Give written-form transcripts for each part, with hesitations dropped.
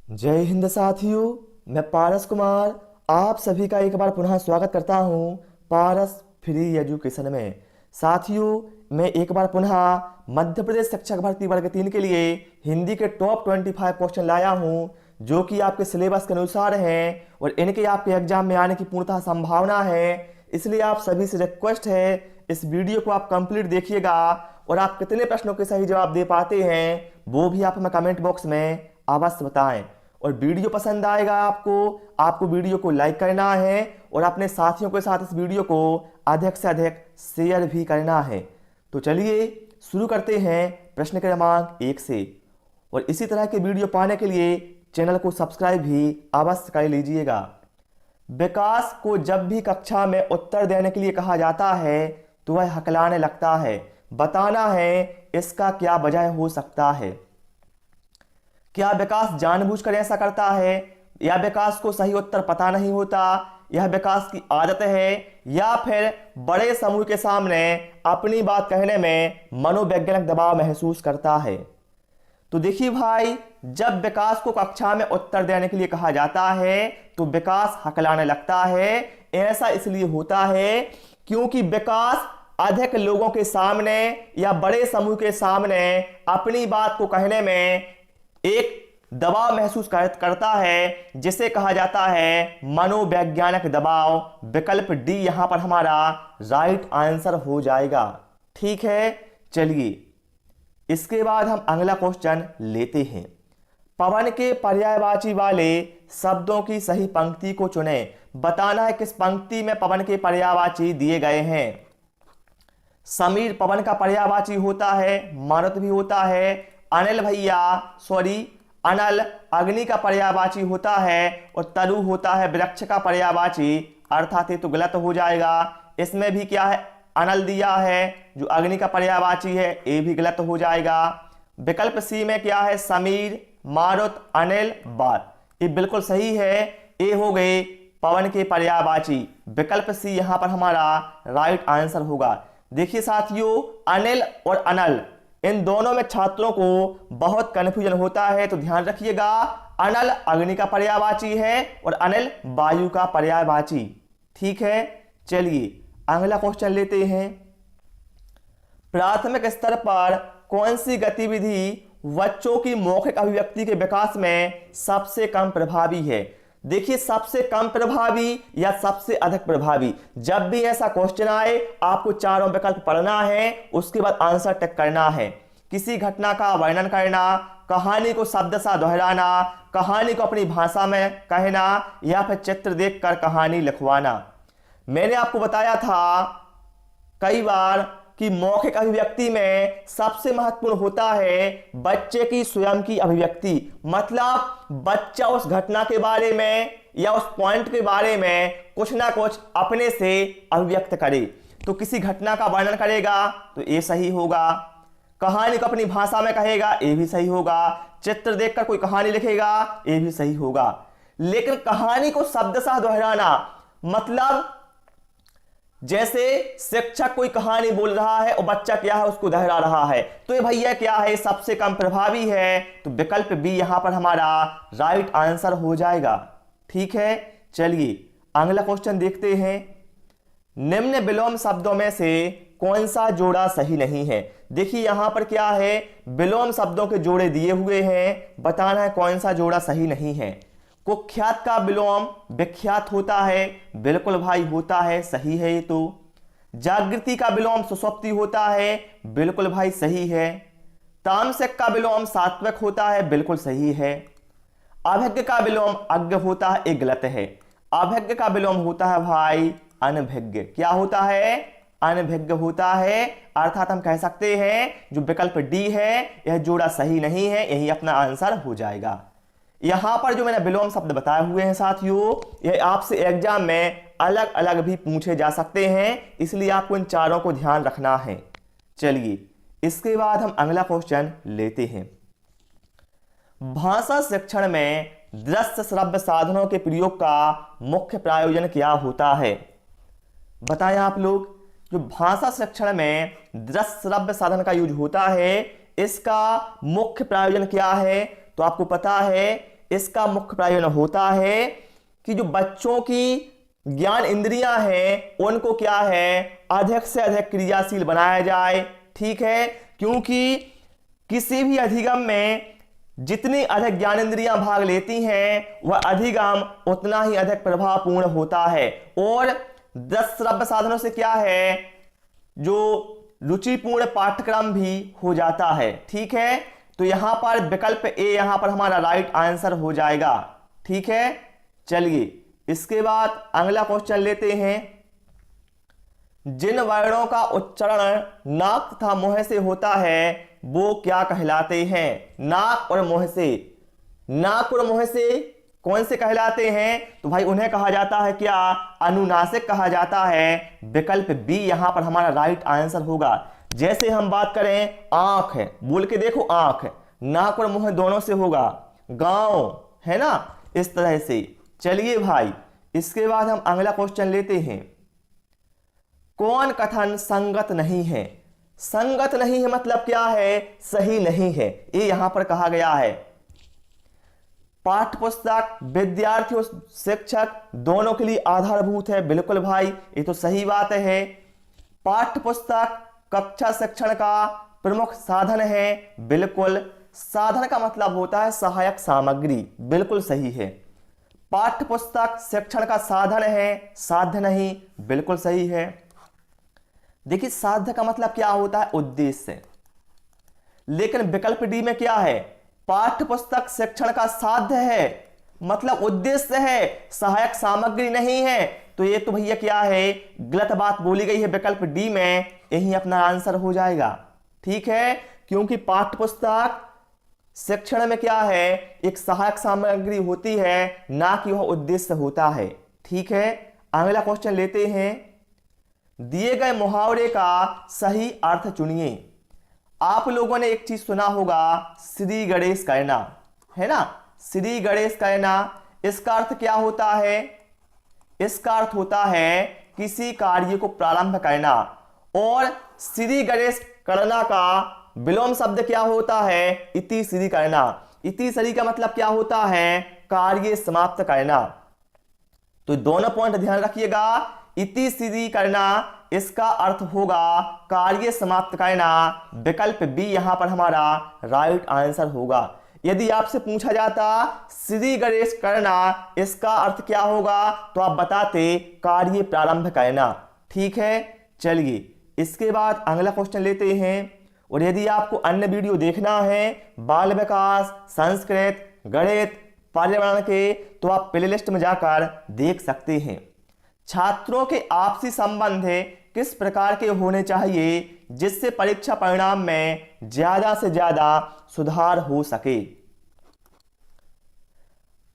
जय हिंद साथियों। मैं पारस कुमार आप सभी का एक बार पुनः स्वागत करता हूं पारस फ्री एजुकेशन में। साथियों, मैं एक बार पुनः मध्य प्रदेश शिक्षक भर्ती वर्ग 3 के लिए हिंदी के टॉप 25 क्वेश्चन लाया हूं, जो कि आपके सिलेबस के अनुसार हैं और इनके आपके एग्जाम में आने की पूर्णतः संभावना है। इसलिए आप सभी से रिक्वेस्ट है, इस वीडियो को आप कंप्लीट देखिएगा और आप कितने प्रश्नों के सही जवाब दे पाते हैं वो भी आप हमें कमेंट बॉक्स में अवश्य बताएं। और वीडियो पसंद आएगा आपको वीडियो को लाइक करना है और अपने साथियों के साथ इस वीडियो को अधिक से अधिक शेयर भी करना है। तो चलिए शुरू करते हैं प्रश्न क्रमांक 1 से। और इसी तरह के वीडियो पाने के लिए चैनल को सब्सक्राइब भी अवश्य कर लीजिएगा। विकास को जब भी कक्षा में उत्तर देने के लिए कहा जाता है तो वह हकलाने लगता है। बताना है इसका क्या वजह हो सकता है। क्या विकास जानबूझकर ऐसा करता है, या विकास को सही उत्तर पता नहीं होता, यह विकास की आदत है, या फिर बड़े समूह के सामने अपनी बात कहने में मनोवैज्ञानिक दबाव महसूस करता है। तो देखिए भाई, जब विकास को कक्षा में उत्तर देने के लिए कहा जाता है तो विकास हकलाने लगता है। ऐसा इसलिए होता है क्योंकि विकास अधिक लोगों के सामने या बड़े समूह के सामने अपनी बात को कहने में एक दबाव महसूस करता है, जिसे कहा जाता है मनोवैज्ञानिक दबाव। विकल्प डी यहां पर हमारा राइट आंसर हो जाएगा। ठीक है, चलिए इसके बाद हम अगला क्वेश्चन लेते हैं। पवन के पर्यायवाची वाले शब्दों की सही पंक्ति को चुनें। बताना है किस पंक्ति में पवन के पर्यायवाची दिए गए हैं। समीर पवन का पर्यायवाची होता है, मारुत भी होता है। अनल अग्नि का पर्यायवाची होता है और तरु होता है वृक्ष का पर्यायवाची, अर्थात ये तो गलत हो जाएगा। इसमें भी क्या है, अनल दिया है जो अग्नि का पर्यायवाची है, ये भी गलत हो जाएगा। विकल्प सी में क्या है, समीर, मारुत, अनिल, बात, ये बिल्कुल सही है। ये हो गए पवन के पर्यायवाची। विकल्प सी यहां पर हमारा राइट आंसर होगा। देखिए साथियों, अनिल और अनल इन दोनों में छात्रों को बहुत कंफ्यूजन होता है, तो ध्यान रखिएगा। अनल अग्नि का पर्यायवाची है और अनिल वायु का पर्यायवाची। ठीक है, चलिए अगला क्वेश्चन लेते हैं। प्राथमिक स्तर पर कौन सी गतिविधि बच्चों की मौखिक अभिव्यक्ति के विकास में सबसे कम प्रभावी है। देखिए, सबसे कम प्रभावी या सबसे अधिक प्रभावी, जब भी ऐसा क्वेश्चन आए आपको चारों विकल्प पढ़ना है, उसके बाद आंसर टिक करना है। किसी घटना का वर्णन करना, कहानी को शब्द सा दोहराना, कहानी को अपनी भाषा में कहना, या फिर चित्र देखकर कहानी लिखवाना। मैंने आपको बताया था कई बार कि मौखिक अभिव्यक्ति में सबसे महत्वपूर्ण होता है बच्चे की स्वयं की अभिव्यक्ति। मतलब बच्चा उस घटना के बारे में या उस पॉइंट के बारे में कुछ ना कुछ अपने से अभिव्यक्त करे। तो किसी घटना का वर्णन करेगा तो ये सही होगा, कहानी को अपनी भाषा में कहेगा ये भी सही होगा, चित्र देखकर कोई कहानी लिखेगा ये भी सही होगा। लेकिन कहानी को शब्द सा दोहराना, मतलब जैसे शिक्षक कोई कहानी बोल रहा है और बच्चा क्या है उसको दोहरा रहा है, तो ये भैया क्या है, सबसे कम प्रभावी है। तो विकल्प बी यहां पर हमारा राइट आंसर हो जाएगा। ठीक है, चलिए अगला क्वेश्चन देखते हैं। निम्न विलोम शब्दों में से कौन सा जोड़ा सही नहीं है। देखिए यहां पर क्या है, विलोम शब्दों के जोड़े दिए हुए हैं, बताना है कौन सा जोड़ा सही नहीं है। कुख्यात का विलोम विख्यात होता है, बिल्कुल भाई होता है, सही है ये तो। जागृति का विलोम सुषुप्ति होता है, बिल्कुल भाई सही है। तामसिक का विलोम सात्विक होता है, बिल्कुल सही है। अभिज्ञ का विलोम अज्ञ होता है, एक गलत है। अभिज्ञ का विलोम होता है भाई अनभिज्ञ। क्या होता है, अनभिज्ञ होता है। अर्थात हम कह सकते हैं जो विकल्प डी है यह जोड़ा सही नहीं है, यही अपना आंसर हो जाएगा। यहां पर जो मैंने विलोम शब्द बताए हुए हैं साथियों, यह आपसे एग्जाम में अलग अलग भी पूछे जा सकते हैं, इसलिए आपको इन चारों को ध्यान रखना है। चलिए इसके बाद हम अगला क्वेश्चन लेते हैं। भाषा शिक्षण में दृश्य श्रव्य साधनों के प्रयोग का मुख्य प्रयोजन क्या होता है। बताएं आप लोग, जो भाषा शिक्षण में दृश्य श्रव्य साधन का यूज होता है, इसका मुख्य प्रयोजन क्या है। तो आपको पता है इसका मुख्य प्रयोजन होता है कि जो बच्चों की ज्ञान इंद्रियां हैं उनको क्या है, अधिक से अधिक क्रियाशील बनाया जाए। ठीक है, क्योंकि किसी भी अधिगम में जितनी अधिक ज्ञान इंद्रियां भाग लेती हैं वह अधिगम उतना ही अधिक प्रभावपूर्ण होता है। और 10 श्रव्य साधनों से क्या है, जो रुचिपूर्ण पाठ्यक्रम भी हो जाता है। ठीक है, तो यहां पर विकल्प ए यहां पर हमारा राइट आंसर हो जाएगा। ठीक है, चलिए इसके बाद अगला क्वेश्चन लेते हैं। जिन वर्णों का उच्चारण नाक तथा मुंह से होता है वो क्या कहलाते हैं? नाक और मुंह से, नाक और मुंह से कौन से कहलाते हैं? तो भाई उन्हें कहा जाता है क्या, अनुनासिक कहा जाता है। विकल्प बी यहां पर हमारा राइट आंसर होगा। जैसे हम बात करें आंख है, बोल के देखो आंख, नाक और मुंह दोनों से होगा, गांव है ना, इस तरह से। चलिए भाई इसके बाद हम अगला क्वेश्चन लेते हैं। कौन कथन संगत नहीं है? संगत नहीं है मतलब क्या है, सही नहीं है, ये यहां पर कहा गया है। पाठ्य पुस्तक विद्यार्थी और शिक्षक दोनों के लिए आधारभूत है, बिल्कुल भाई ये तो सही बात है। पाठ्य पुस्तक कक्षा शिक्षण का प्रमुख साधन है, बिल्कुल। साधन का मतलब होता है सहायक सामग्री, बिल्कुल सही है। पाठ्य पुस्तक शिक्षण का साधन है, साध्य नहीं, बिल्कुल सही है। देखिए साध्य का मतलब क्या होता है, उद्देश्य। लेकिन विकल्प डी में क्या है, पाठ्य पुस्तक शिक्षण का साध्य है मतलब उद्देश्य है, सहायक सामग्री नहीं है। तो ये तो भैया क्या है, गलत बात बोली गई है विकल्प डी में, यही अपना आंसर हो जाएगा। ठीक है, क्योंकि पाठ्य पुस्तक शिक्षण में क्या है, एक सहायक सामग्री होती है, ना कि वह उद्देश्य होता है। ठीक है, अगला क्वेश्चन लेते हैं। दिए गए मुहावरे का सही अर्थ चुनिए। आप लोगों ने एक चीज सुना होगा, श्री गणेश कहना, है ना, श्री गणेश कहना। इसका अर्थ क्या होता है, इसका अर्थ होता है किसी कार्य को प्रारंभ करना। और श्री गणेश करना का विलोम शब्द क्या होता है, इति श्री करना। इति श्री का मतलब क्या होता है, कार्य समाप्त करना। तो दोनों पॉइंट ध्यान रखिएगा, इति श्री करना इसका अर्थ होगा कार्य समाप्त करना। विकल्प बी यहां पर हमारा राइट आंसर होगा। यदि आपसे पूछा जाता श्री गणेश करना इसका अर्थ क्या होगा, तो आप बताते कार्य प्रारंभ करना। ठीक है, चलिए इसके बाद अगला क्वेश्चन लेते हैं। और यदि आपको अन्य वीडियो देखना है बाल विकास, संस्कृत, गणित, पर्यावरण के, तो आप प्लेलिस्ट में जाकर देख सकते हैं। छात्रों के आपसी संबंध किस प्रकार के होने चाहिए जिससे परीक्षा परिणाम में ज्यादा से ज्यादा सुधार हो सके?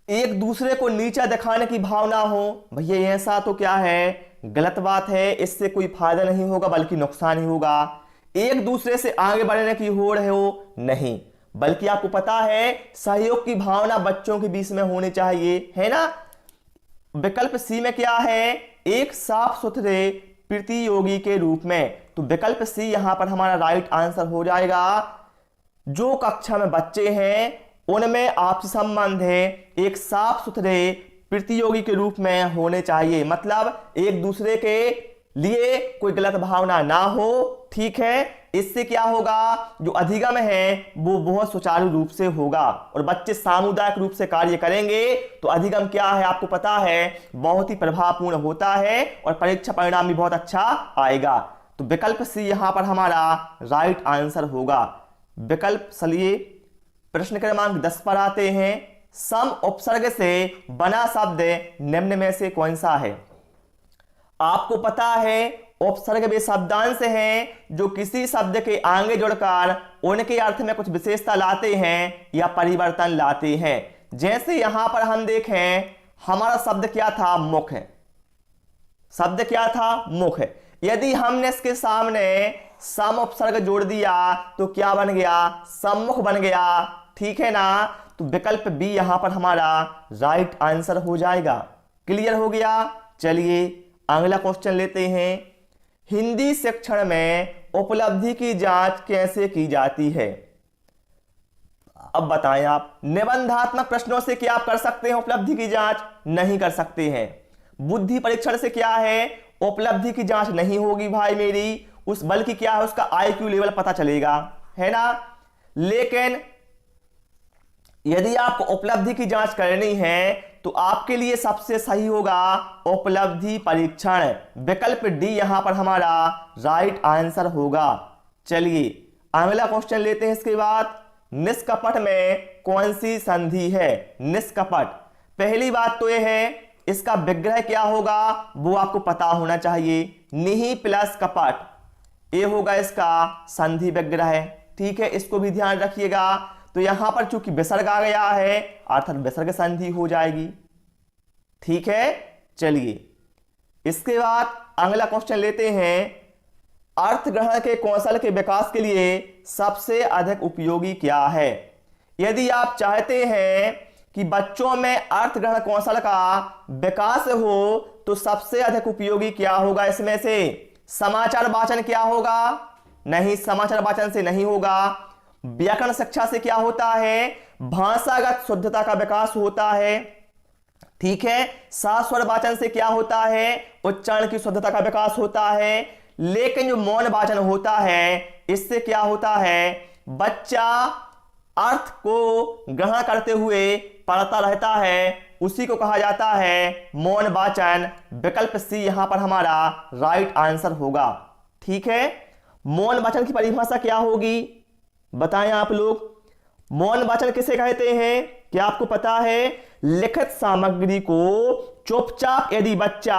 एक दूसरे को नीचा दिखाने की भावना हो, भैया ऐसा तो क्या है, गलत बात है, इससे कोई फायदा नहीं होगा बल्कि नुकसान ही होगा। एक दूसरे से आगे बढ़ने की होड़ है वो नहीं, बल्कि आपको पता है सहयोग की भावना बच्चों के बीच में होनी चाहिए, है ना। विकल्प सी में क्या है, एक साफ सुथरे प्रतियोगी के रूप में। तो विकल्प सी यहां पर हमारा राइट आंसर हो जाएगा। जो कक्षा में बच्चे हैं उनमें आपसी संबंध है एक साफ सुथरे प्रतियोगी के रूप में होने चाहिए, मतलब एक दूसरे के लिए कोई गलत भावना ना हो। ठीक है, इससे क्या होगा, जो अधिगम है वो बहुत सुचारू रूप से होगा और बच्चे सामुदायिक रूप से कार्य करेंगे तो अधिगम क्या है आपको पता है, बहुत ही प्रभावपूर्ण होता है और परीक्षा परिणाम भी बहुत अच्छा आएगा। तो विकल्प सी यहां पर हमारा राइट आंसर होगा। विकल्प चलिए प्रश्न क्रमांक 10 पर आते हैं। सम उपसर्ग से बना शब्द निम्न में से कौन सा है? आपको पता है उपसर्ग वे शब्दांश हैं जो किसी शब्द के आगे जुड़कर उनके अर्थ में कुछ विशेषता लाते हैं या परिवर्तन लाते हैं। जैसे यहां पर हम देखें, हमारा शब्द क्या था, मुख। शब्द क्या था, मुख। यदि हमने इसके सामने सम उपसर्ग जोड़ दिया तो क्या बन गया, सम्मुख बन गया। ठीक है ना, तो विकल्प बी यहां पर हमारा राइट आंसर हो जाएगा। क्लियर हो गया। चलिए अगला क्वेश्चन लेते हैं। हिंदी शिक्षण में उपलब्धि की जांच कैसे की जाती है? अब बताएं आप, निबंधात्मक प्रश्नों से क्या आप कर सकते हैं उपलब्धि की जांच? नहीं कर सकते हैं। बुद्धि परीक्षण से क्या है, उपलब्धि की जांच नहीं होगी भाई मेरी, उस बल्कि क्या है, उसका आईक्यू लेवल पता चलेगा, है ना। लेकिन यदि आपको उपलब्धि की जांच करनी है तो आपके लिए सबसे सही होगा उपलब्धि परीक्षण। विकल्प डी यहां पर हमारा राइट आंसर होगा। चलिए अगला क्वेश्चन लेते हैं। इसके बाद, निष्कपट में कौन सी संधि है? निष्कपट, पहली बात तो यह है इसका विग्रह क्या होगा वो आपको पता होना चाहिए। निहि प्लस कपट, ये होगा इसका संधि विग्रह। ठीक है, इसको भी ध्यान रखिएगा। तो यहां पर चूंकि विसर्ग आ गया है अर्थात विसर्ग संधि हो जाएगी। ठीक है, चलिए इसके बाद अगला क्वेश्चन लेते हैं। अर्थ ग्रहण के कौशल के विकास के लिए सबसे अधिक उपयोगी क्या है? यदि आप चाहते हैं कि बच्चों में अर्थ ग्रहण कौशल का विकास हो तो सबसे अधिक उपयोगी क्या होगा इसमें से? समाचार वाचन क्या होगा? नहीं, समाचार वाचन से नहीं होगा। व्याकरण शिक्षा से क्या होता है? भाषागत शुद्धता का विकास होता है। ठीक है, सास्वर वाचन से क्या होता है? उच्चारण की शुद्धता का विकास होता है। लेकिन जो मौन वाचन होता है इससे क्या होता है? बच्चा अर्थ को ग्रहण करते हुए पढ़ता रहता है, उसी को कहा जाता है मौन वाचन। विकल्प सी यहां पर हमारा राइट आंसर होगा। ठीक है, मौन वाचन की परिभाषा क्या होगी बताएं आप लोग। मौन वाचन किसे कहते हैं? क्या आपको पता है? लिखित सामग्री को चुपचाप यदि बच्चा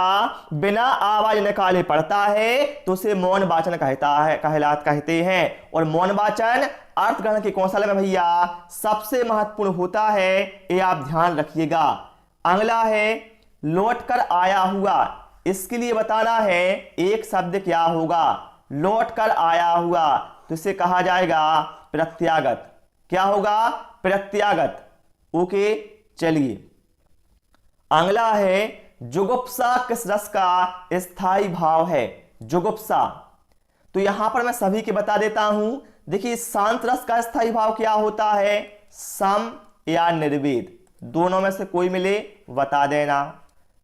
बिना आवाज निकाले पढ़ता है तो उसे मौन वाचन कहते हैं। और मौन वाचन अर्थ ग्रहण के कौशल में भैया सबसे महत्वपूर्ण होता है, ये आप ध्यान रखिएगा। अगला है लौट कर आया हुआ, इसके लिए बताना है एक शब्द क्या होगा। लौट कर आया हुआ तो इसे कहा जाएगा प्रत्यागत। क्या होगा? प्रत्यागत। ओके, चलिए अगला है जुगुप्सा किस रस का स्थायी भाव है? जुगुप्सा, तो यहां पर मैं सभी के बता देता हूं। देखिए शांत रस का स्थायी भाव क्या होता है? सम या निर्वेद, दोनों में से कोई मिले बता देना।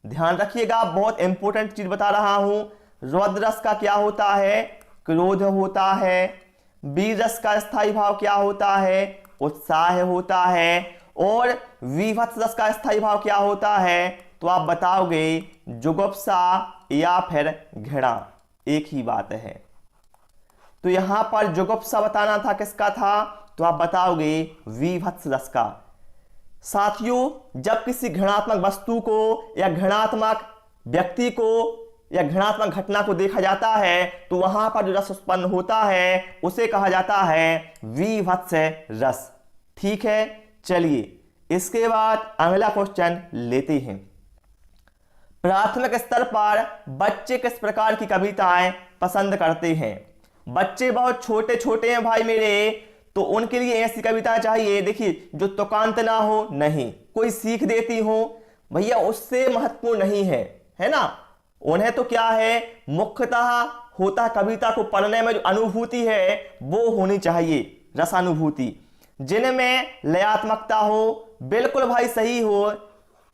ध्यान रखिएगा, बहुत इंपॉर्टेंट चीज बता रहा हूं। रौद्र रस का क्या होता है? क्रोध होता है। वीर रस का स्थायी भाव क्या होता है? उत्साह होता है। और विभत्स रस का स्थायी भाव क्या होता है? तो आप बताओगे जुगुप्सा या फिर घृणा, एक ही बात है। तो यहां पर जुगुप्सा बताना था, किसका था? तो आप बताओगे विभत्स रस का। साथियों, जब किसी घृणात्मक वस्तु को या घृणात्मक व्यक्ति को या घृणात्मक घटना को देखा जाता है तो वहां पर जो रस उत्पन्न होता है उसे कहा जाता है विभत्स रस। ठीक है, चलिए इसके बाद अगला क्वेश्चन लेते हैं। प्राथमिक स्तर पर बच्चे किस प्रकार की कविताएं पसंद करते हैं? बच्चे बहुत छोटे छोटे हैं भाई मेरे, तो उनके लिए ऐसी कविताएं चाहिए देखिए जो तुकांत ना हो, नहीं कोई सीख देती हो, भैया उससे महत्वपूर्ण नहीं है ना। उन्हें तो क्या है, मुख्यतः होता कविता को पढ़ने में जो अनुभूति है वो होनी चाहिए, रसानुभूति, जिनमें लयात्मकता हो। बिल्कुल भाई सही हो,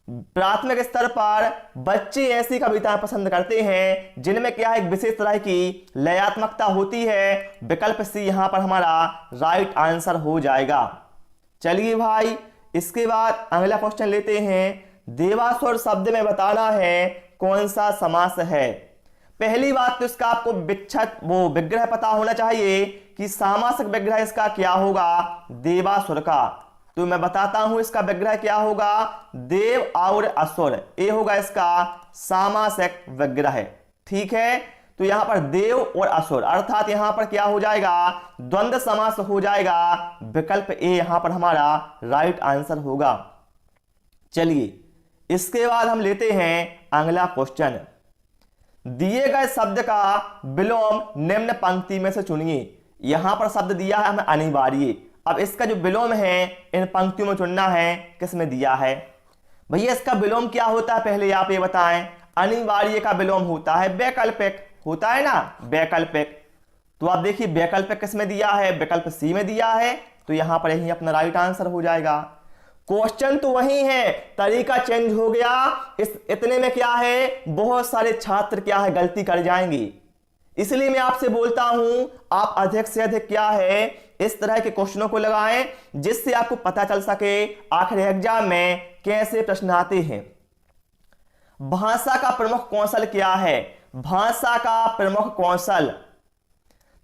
प्राथमिक स्तर पर बच्चे ऐसी कविताएं पसंद करते हैं जिनमें क्या है, एक विशेष तरह की लयात्मकता होती है। विकल्प सी यहां पर हमारा राइट आंसर हो जाएगा। चलिए भाई इसके बाद अगला क्वेश्चन लेते हैं। देवासुर शब्द में बताना है कौन सा समास है। पहली बात तो इसका आपको विग्रह पता होना चाहिए कि सामासिक विग्रह इसका क्या होगा, देवासुर का। तो मैं बताता हूं इसका विग्रह क्या होगा, देव और असुर, ये होगा इसका सामासिक विग्रह। ठीक है, तो यहां पर देव और असुर अर्थात यहां पर क्या हो जाएगा, द्वंद्व समास हो जाएगा। विकल्प ए यहां पर हमारा राइट आंसर होगा। चलिए इसके बाद हम लेते हैं अगला क्वेश्चन। दिए गए शब्द का विलोम निम्न पंक्ति में से चुनिए। यहां पर शब्द दिया है हमें अनिवार्य, अब इसका जो विलोम है इन पंक्तियों में चुनना है, किसमें दिया है भैया। इसका विलोम क्या होता है पहले आप ये बताएं। अनिवार्य का विलोम होता है वैकल्पिक, होता है ना वैकल्पिक। तो आप देखिए वैकल्पिक किसमें दिया है, विकल्प सी में दिया है, तो यहां पर यही अपना राइट आंसर हो जाएगा। क्वेश्चन तो वही है, तरीका चेंज हो गया। इस इतने में क्या है, बहुत सारे छात्र क्या है गलती कर जाएंगे। इसलिए मैं आपसे बोलता हूं आप अधिक से अधिक क्या है इस तरह के क्वेश्चनों को लगाएं, जिससे आपको पता चल सके आखिर एग्जाम में कैसे प्रश्न आते हैं। भाषा का प्रमुख कौशल क्या है? भाषा का प्रमुख कौशल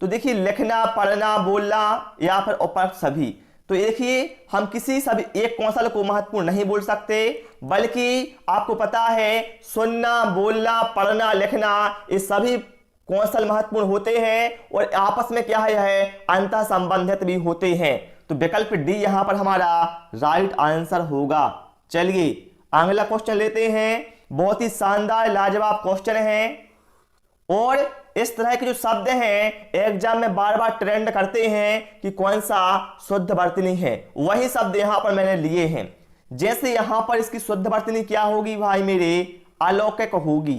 तो देखिए लिखना, पढ़ना, बोलना या फिर उपरोक्त सभी। तो देखिए हम किसी सभी एक कौशल को महत्वपूर्ण नहीं बोल सकते, बल्कि आपको पता है सुनना, बोलना, पढ़ना, लिखना ये सभी कौशल महत्वपूर्ण होते हैं और आपस में क्या है अंतः संबंधित भी होते हैं। तो विकल्प डी यहां पर हमारा राइट आंसर होगा। चलिए अगला क्वेश्चन लेते हैं। बहुत ही शानदार लाजवाब क्वेश्चन है और इस तरह के जो शब्द हैं एग्जाम में बार बार ट्रेंड करते हैं कि कौन सा शुद्ध वर्तनी है, वही शब्द यहां पर मैंने लिए हैं। जैसे यहां पर इसकी शुद्ध वर्तनी क्या होगी भाई मेरे, अलौकिक होगी।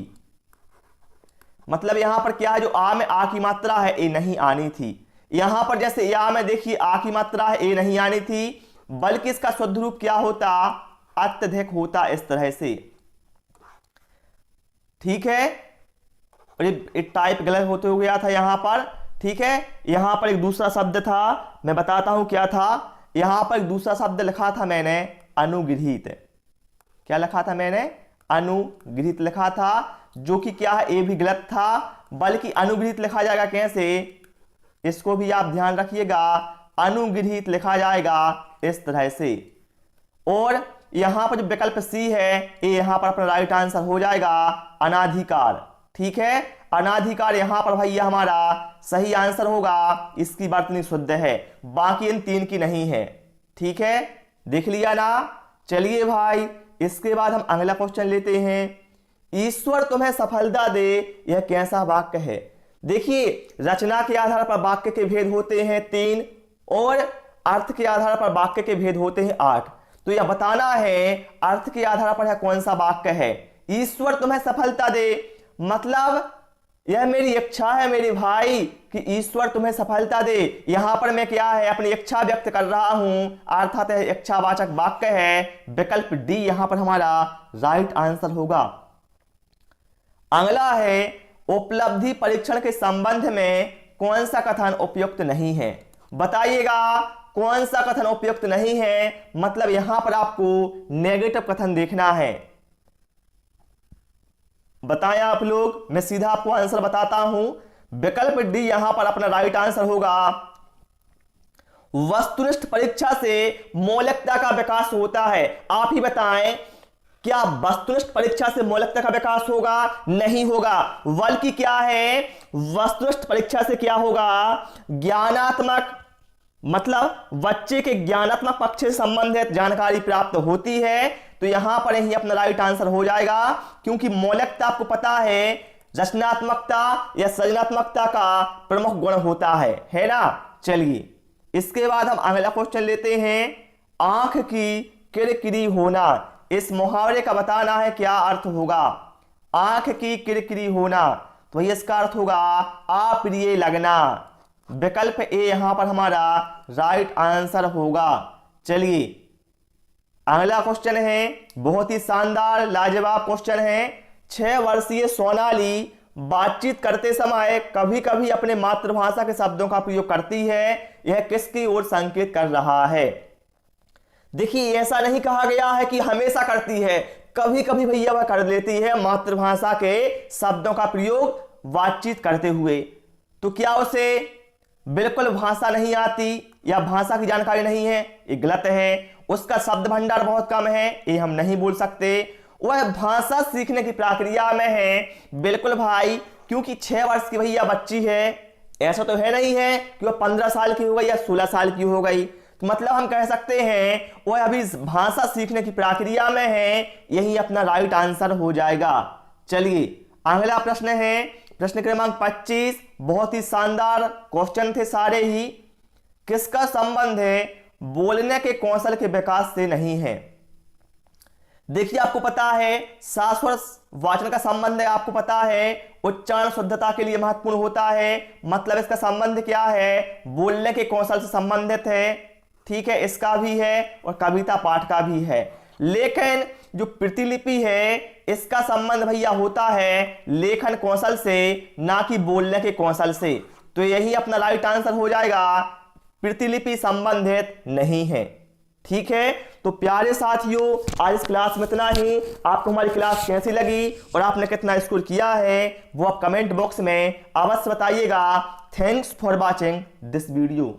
मतलब यहां पर क्या है, जो आ में आ की मात्रा है ए नहीं आनी थी। यहां पर जैसे या में देखिए आ की मात्रा है ए नहीं आनी थी, बल्कि इसका शुद्ध रूप क्या होता, अत्यधिक होता। इस तरह से ठीक है, और ये टाइप गलत होते हो गया था यहां पर। ठीक है, यहां पर एक दूसरा शब्द था, मैं बताता हूं क्या था। यहां पर एक दूसरा शब्द लिखा था मैंने, अनुगृहीत। क्या लिखा था मैंने, अनुगृहीत लिखा था, जो कि क्या है ए भी गलत था, बल्कि अनुगृहीत लिखा जाएगा कैसे, इसको भी आप ध्यान रखिएगा। अनुगृहीत लिखा जाएगा इस तरह से। और यहां पर जो विकल्प सी है ये यहां पर अपना राइट आंसर हो जाएगा, अनाधिकार। ठीक है, अनाधिकार यहां पर भैया हमारा सही आंसर होगा। इसकी वर्तनी शुद्ध है, बाकी इन तीन की नहीं है। ठीक है, देख लिया ना। चलिए भाई इसके बाद हम अगला क्वेश्चन लेते हैं। ईश्वर तुम्हें सफलता दे यह कैसा वाक्य है? देखिए रचना के आधार पर वाक्य के भेद होते हैं 3 और अर्थ के आधार पर वाक्य के भेद होते हैं 8। तो यह बताना है अर्थ के आधार पर है कौन सा वाक्य है। ईश्वर तुम्हें सफलता दे मतलब यह मेरी इच्छा है मेरे भाई कि ईश्वर तुम्हें सफलता दे। यहां पर मैं क्या है अपनी इच्छा व्यक्त कर रहा हूं, अर्थात इच्छावाचक वाक्य है। विकल्प डी यहां पर हमारा राइट आंसर होगा। अगला है उपलब्धि परीक्षण के संबंध में कौन सा कथन उपयुक्त नहीं है? बताइएगा कौन सा कथन उपयुक्त नहीं है। मतलब यहां पर आपको नेगेटिव कथन देखना है। बताएं आप लोग, मैं सीधा आपको आंसर बताता हूं। विकल्प डी यहां पर अपना राइट आंसर होगा। वस्तुनिष्ठ परीक्षा से मौलिकता का विकास होता है। आप ही बताएं क्या वस्तुनिष्ठ परीक्षा से मौलिकता का विकास होगा? नहीं होगा, बल्कि क्या है वस्तुनिष्ठ परीक्षा से क्या होगा, ज्ञानात्मक मतलब बच्चे के ज्ञानात्मक पक्ष से संबंधित जानकारी प्राप्त होती है। तो यहां पर ही अपना राइट आंसर हो जाएगा, क्योंकि मौलिकता आपको पता है रचनात्मकता या सृजनात्मकता का प्रमुख गुण होता है ना। चलिए इसके बाद हम अगला क्वेश्चन लेते हैं। आंख की किरकिरी होना, इस मुहावरे का बताना है क्या अर्थ होगा। आंख की किरकिरी होना तो इसका अर्थ होगा अप्रिय लगना। विकल्प ए यहां पर हमारा राइट आंसर होगा। चलिए अगला क्वेश्चन है, बहुत ही शानदार लाजवाब क्वेश्चन है। 6 वर्षीय सोनाली बातचीत करते समय कभी कभी अपने मातृभाषा के शब्दों का प्रयोग करती है, यह किसकी ओर संकेत कर रहा है? देखिए ऐसा नहीं कहा गया है कि हमेशा करती है, कभी कभी भैया वह कर लेती है मातृभाषा के शब्दों का प्रयोग बातचीत करते हुए। तो क्या उसे बिल्कुल भाषा नहीं आती या भाषा की जानकारी नहीं है? ये गलत है। उसका शब्द भंडार बहुत कम है, ये हम नहीं बोल सकते। वह भाषा सीखने की प्रक्रिया में है, बिल्कुल भाई, क्योंकि 6 वर्ष की भैया बच्ची है। ऐसा तो है नहीं है कि वह 15 साल की हो गई या 16 साल की हो गई। तो मतलब हम कह सकते हैं वह अभी भाषा सीखने की प्रक्रिया में है, यही अपना राइट आंसर हो जाएगा। चलिए अगला प्रश्न है, प्रश्न क्रमांक 25। बहुत ही शानदार क्वेश्चन थे सारे ही। किसका संबंध है बोलने के कौशल के विकास से नहीं है? देखिए आपको पता है शाश्वत वाचन का संबंध है, आपको पता है उच्चारण शुद्धता के लिए महत्वपूर्ण होता है। मतलब इसका संबंध क्या है, बोलने के कौशल से संबंधित है। ठीक है, इसका भी है और कविता पाठ का भी है। लेकिन जो प्रतिलिपि है इसका संबंध भैया होता है लेखन कौशल से, ना कि बोलने के कौशल से। तो यही अपना राइट आंसर हो जाएगा, प्रतिलिपि संबंधित नहीं है। ठीक है, तो प्यारे साथियों आज इस क्लास में इतना ही। आपको हमारी क्लास कैसी लगी और आपने कितना स्कोर किया है वो आप कमेंट बॉक्स में अवश्य बताइएगा। Thanks for watching this video.